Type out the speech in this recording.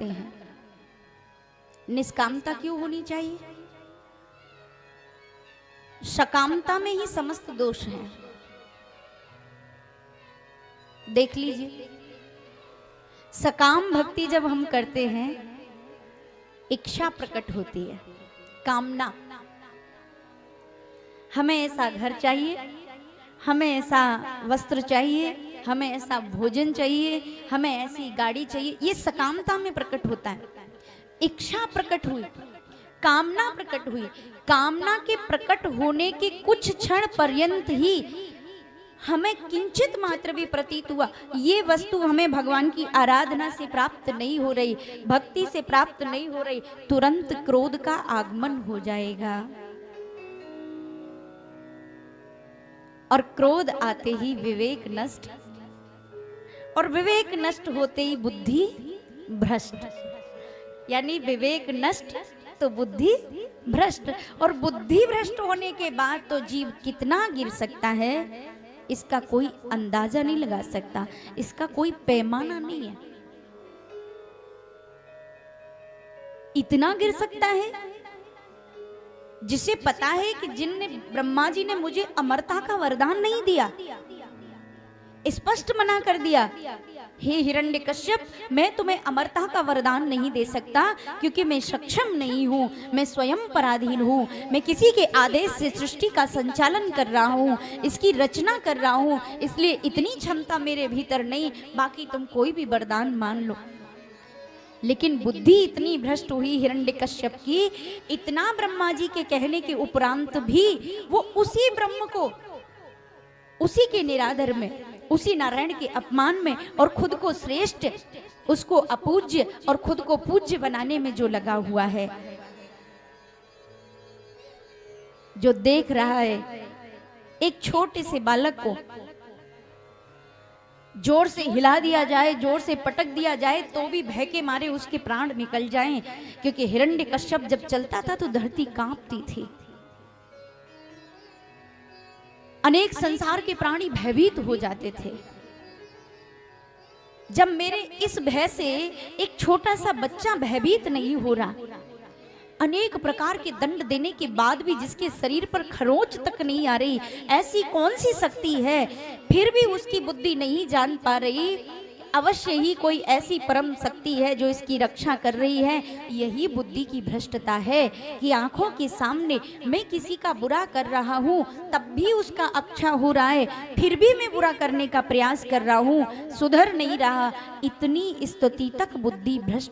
करते हैं, निष्कामता क्यों होनी चाहिए? सकामता में ही समस्त दोष हैं। देख लीजिए, सकाम भक्ति जब हम करते हैं, इच्छा प्रकट होती है, कामना। हमें ऐसा घर चाहिए, हमें ऐसा वस्त्र चाहिए, हमें ऐसा भोजन चाहिए, हमें ऐसी गाड़ी चाहिए। ये सकामता में प्रकट होता है। इच्छा प्रकट हुई, कामना प्रकट हुई। कामना के प्रकट होने के कुछ क्षण पर्यंत ही हमें किंचित मात्र भी प्रतीत हुआ ये वस्तु हमें भगवान की आराधना से प्राप्त नहीं हो रही, भक्ति से प्राप्त नहीं हो रही, तुरंत क्रोध का आगमन हो जाएगा। और क्रोध आते ही विवेक नष्ट, और विवेक नष्ट होते ही बुद्धि भ्रष्ट। यानी विवेक नष्ट तो बुद्धि भ्रष्ट, और बुद्धि भ्रष्ट होने के बाद तो जीव कितना गिर सकता है, इसका कोई अंदाजा नहीं लगा सकता, इसका कोई पैमाना नहीं है। इतना गिर सकता है जिसे पता है कि जिनने ब्रह्मा जी ने मुझे अमरता का वरदान नहीं दिया, स्पष्ट मना कर दिया, हे हिरण्यकश्यप, मैं तुम्हें अमरता का वरदान नहीं दे सकता क्योंकि मैं सक्षम नहीं हूँ, मैं स्वयं पराधीन हूँ, मैं किसी के आदेश से सृष्टि का संचालन कर रहा हूँ, इसकी रचना कर रहा हूँ, इसलिए इतनी क्षमता मेरे भीतर नहीं, बाकी तुम कोई भी वरदान मान लो। लेकिन बुद्धि इतनी भ्रष्ट हुई हिरण्यकश्यप की, इतना ब्रह्मा जी के कहने के उपरांत भी वो उसी ब्रह्म को, उसी के निरादर में, उसी नारायण के अपमान में और खुद को श्रेष्ठ, उसको अपूज्य और खुद को पूज्य बनाने में जो लगा हुआ है, जो देख रहा है एक छोटे से बालक को जोर से हिला दिया जाए, जोर से पटक दिया जाए तो भी भय के मारे उसके प्राण निकल जाएं, क्योंकि हिरण्यकश्यप जब चलता था तो धरती कांपती थी। अनेक संसार के प्राणी भयभीत हो जाते थे। जब मेरे इस भय से एक छोटा सा बच्चा भयभीत नहीं हो रहा, अनेक प्रकार के दंड देने के बाद भी जिसके शरीर पर खरोंच तक नहीं आ रही, ऐसी कौन सी शक्ति है, फिर भी उसकी बुद्धि नहीं जान पा रही, अवश्य ही कोई ऐसी परम शक्ति है जो इसकी रक्षा कर रही है। यही बुद्धि की भ्रष्टता है कि आंखों के सामने मैं किसी का बुरा कर रहा हूँ, तब भी उसका अच्छा हो रहा है, फिर भी मैं बुरा करने का प्रयास कर रहा हूँ, सुधर नहीं रहा। इतनी स्तुति तक बुद्धि भ्रष्ट